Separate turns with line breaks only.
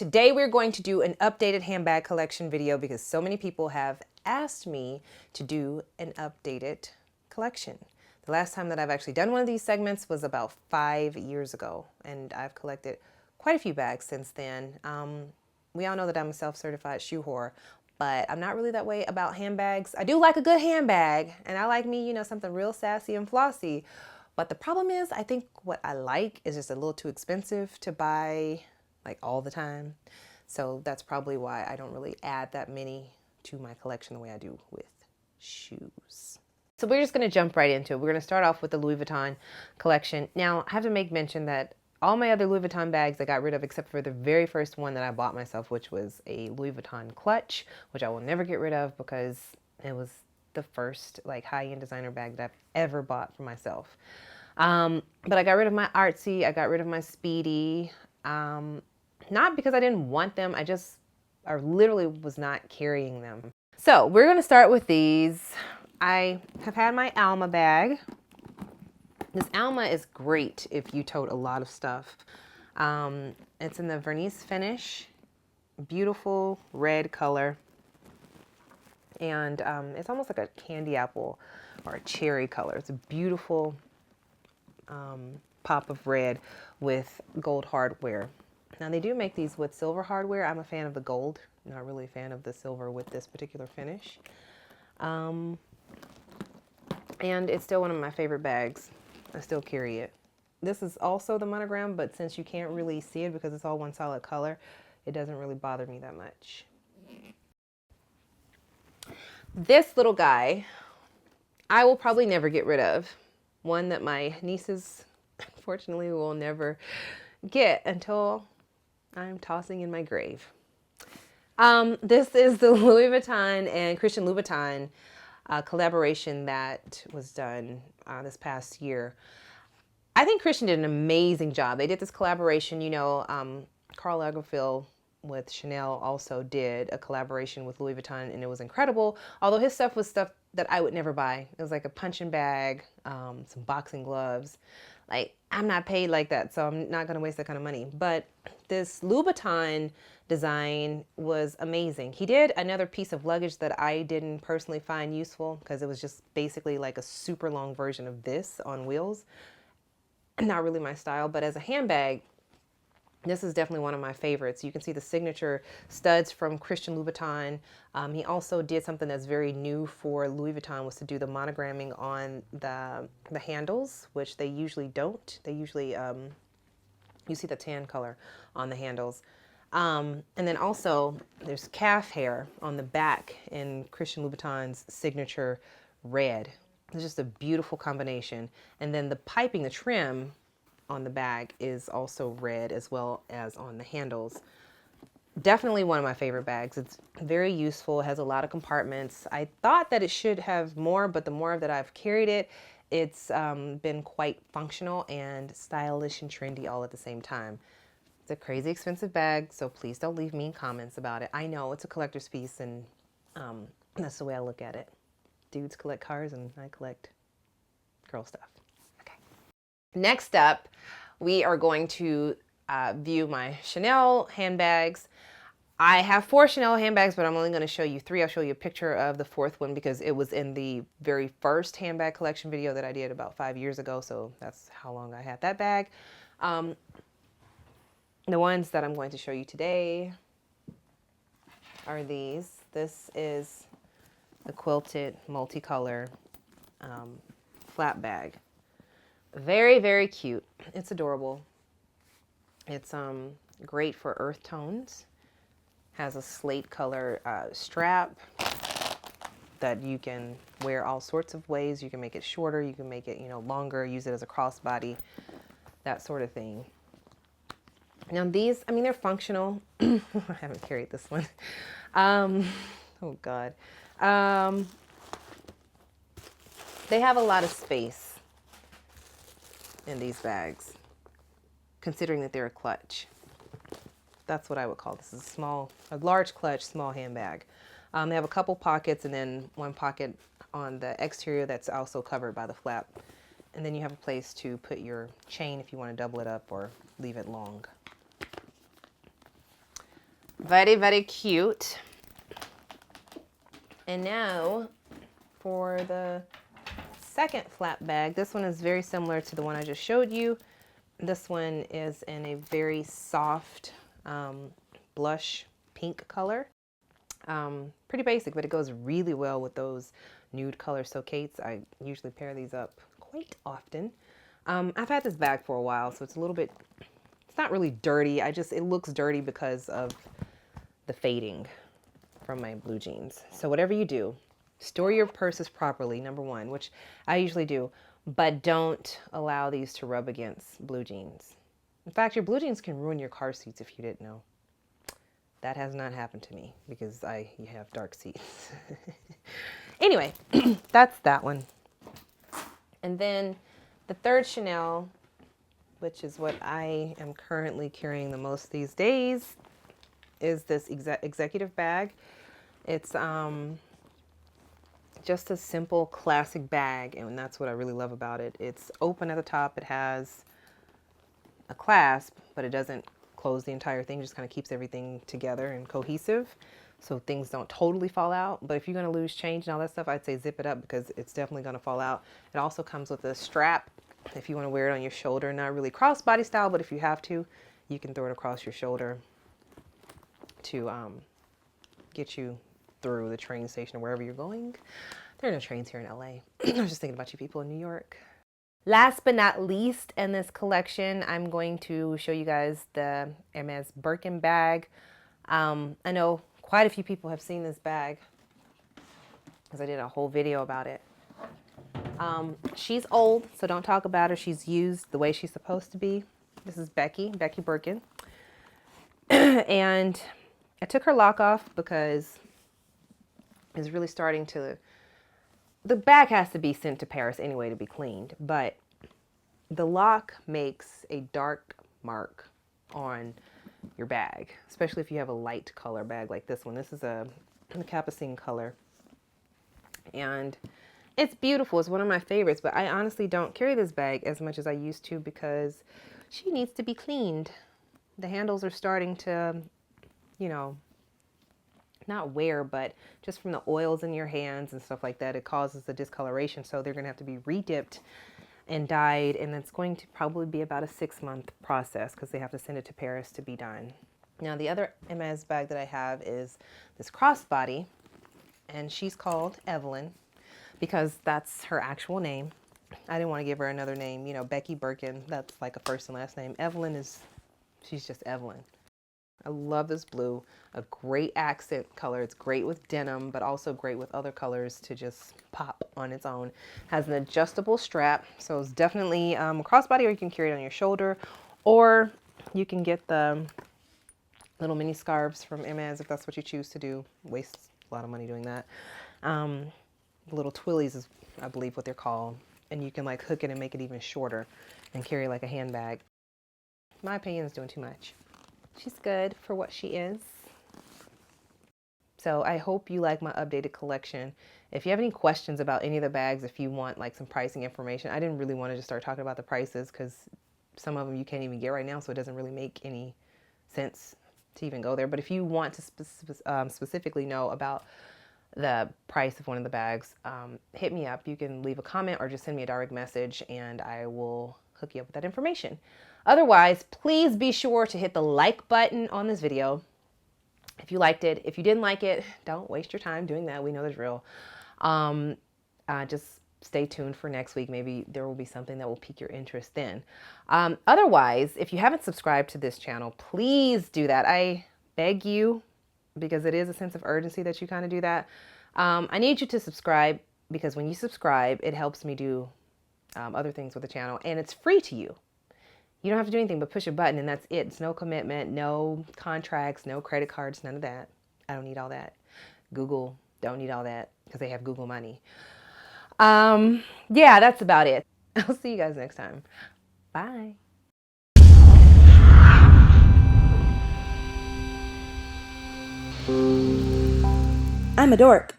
Today we're going to do an updated handbag collection video because so many people have asked me to do an updated collection. The last time that I've actually done one of these segments was about 5 years ago, and I've collected quite a few bags since then. We all know that I'm a self-certified shoe whore, but I'm not really that way about handbags. I do like a good handbag, and I like me, something real sassy and flossy. But the problem is, I think what I like is just a little too expensive to buy like all the time. So that's probably why I don't really add that many to my collection the way I do with shoes. So we're just going to jump right into it. We're going to start off with the Louis Vuitton collection. Now, I have to make mention that all my other Louis Vuitton bags I got rid of except for the very first one that I bought myself, which was a Louis Vuitton clutch, which I will never get rid of because it was the first like high-end designer bag that I've ever bought for myself. But I got rid of my Artsy, I got rid of my Speedy, not because I didn't want them, I literally was not carrying them. So we're going to start with these. I have had my Alma bag. This Alma is great if you tote a lot of stuff. It's in the Vernis finish, beautiful red color. And it's almost like a candy apple or a cherry color. It's a beautiful pop of red with gold hardware. Now they do make these with silver hardware. I'm a fan of the gold, not really a fan of the silver with this particular finish. And it's still one of my favorite bags. I still carry it. This is also the monogram, but since you can't really see it because it's all one solid color, it doesn't really bother me that much. This little guy, I will probably never get rid of. One that my nieces, unfortunately, will never get until I'm tossing in my grave. This is the Louis Vuitton and Christian Louboutin collaboration that was done this past year. I think Christian did an amazing job. They did this collaboration, Karl Lagerfeld with Chanel also did a collaboration with Louis Vuitton, and it was incredible. Although his stuff was stuff that I would never buy. It was like a punching bag, some boxing gloves. Like, I'm not paid like that, so I'm not going to waste that kind of money. But this Louboutin design was amazing. He did another piece of luggage that I didn't personally find useful because it was just basically like a super long version of this on wheels. Not really my style, but as a handbag, this is definitely one of my favorites. You can see the signature studs from Christian Louboutin. He also did something that's very new for Louis Vuitton, was to do the monogramming on the handles, which they usually don't. They usually, you see the tan color on the handles. And then also there's calf hair on the back in Christian Louboutin's signature red. It's just a beautiful combination. And then the piping, the trim on the bag is also red as well as on the handles. Definitely one of my favorite bags. It's very useful. It has a lot of compartments. I thought that it should have more, but the more that I've carried it, it's been quite functional and stylish and trendy all at the same time. It's a crazy expensive bag, so please don't leave mean comments about it. I know it's a collector's piece, and that's the way I look at it. Dudes collect cars, and I collect girl stuff. Okay. Next up, we are going to view my Chanel handbags. I have 4 Chanel handbags, but I'm only going to show you 3. I'll show you a picture of the 4th one because it was in the very first handbag collection video that I did about 5 years ago, so that's how long I had that bag. The ones that I'm going to show you today are these. This is the quilted multicolor flat bag. Very, very cute. It's adorable. It's great for earth tones. Has a slate color strap that you can wear all sorts of ways. You can make it shorter, you can make it, longer, use it as a crossbody, that sort of thing. Now these, they're functional. I haven't carried this one. Oh God. They have a lot of space in these bags, considering that they're a clutch. That's what I would call this. Is a large clutch, small handbag. They have a couple pockets and then one pocket on the exterior that's also covered by the flap. And then you have a place to put your chain if you want to double it up or leave it long. Very, very cute. And now for the second flap bag. This one is very similar to the one I just showed you. This one is in a very soft blush pink color. Pretty basic, but it goes really well with those nude color silkates. I usually pair these up quite often. I've had this bag for a while, so it's a little bit, it's not really dirty. It looks dirty because of the fading from my blue jeans. So whatever you do, store your purses properly, number one, which I usually do, but don't allow these to rub against blue jeans. In fact, your blue jeans can ruin your car seats if you didn't know. That has not happened to me because you have dark seats. Anyway, that's that one. And then the third Chanel, which is what I am currently carrying the most these days, is this executive bag. It's just a simple classic bag, and that's what I really love about it. It's open at the top. It has a clasp, but it doesn't close the entire thing. It just kind of keeps everything together and cohesive so things don't totally fall out. But if you're going to lose change and all that stuff, I'd say zip it up because it's definitely going to fall out. It also comes with a strap if you want to wear it on your shoulder. Not really crossbody style, but if you have to, you can throw it across your shoulder to get you through the train station or wherever you're going. There are no trains here in LA. I was just thinking about you people in New York. Last but not least in this collection, I'm going to show you guys the Hermes Birkin bag. I know quite a few people have seen this bag because I did a whole video about it. She's old, so don't talk about her. She's used the way she's supposed to be. This is Becky Birkin. And I took her lock off because it's really starting to, the bag has to be sent to Paris anyway to be cleaned, but the lock makes a dark mark on your bag, especially if you have a light color bag like this one. This is a Capucine color, and it's beautiful. It's one of my favorites, but I honestly don't carry this bag as much as I used to because she needs to be cleaned. The handles are starting to, you know, not wear, but just from the oils in your hands and stuff like that, it causes the discoloration. So they're going to have to be re-dipped and dyed, and it's going to probably be about a 6-month process because they have to send it to Paris to be done. Now the other Hermes bag that I have is this crossbody, and she's called Evelyne because that's her actual name. I didn't want to give her another name, you know, Becky Birkin, that's like a first and last name. Evelyne is, she's just Evelyne. I love this blue, a great accent color. It's great with denim, but also great with other colors to just pop on its own. Has an adjustable strap, so it's definitely a crossbody, or you can carry it on your shoulder, or you can get the little mini scarves from Hermes if that's what you choose to do. Waste a lot of money doing that. The little twillies is, I believe, what they're called, and you can like hook it and make it even shorter and carry like a handbag. My opinion is doing too much. She's good for what she is. So I hope you like my updated collection. If you have any questions about any of the bags, if you want like some pricing information, I didn't really want to just start talking about the prices because some of them you can't even get right now, so it doesn't really make any sense to even go there. But if you want to specifically know about the price of one of the bags, hit me up. You can leave a comment or just send me a direct message and I will hook you up with that information. Otherwise, please be sure to hit the like button on this video if you liked it. If you didn't like it, don't waste your time doing that. We know the drill. Just stay tuned for next week. Maybe there will be something that will pique your interest then. Otherwise, if you haven't subscribed to this channel, please do that. I beg you, because it is a sense of urgency that you kind of do that. I need you to subscribe because when you subscribe, it helps me do other things with the channel, and it's free to you. You don't have to do anything but push a button and that's it. It's no commitment, no contracts, no credit cards, none of that. I don't need all that. Google don't need all that because they have Google money. Yeah, that's about it. I'll see you guys next time. Bye.
I'm a dork.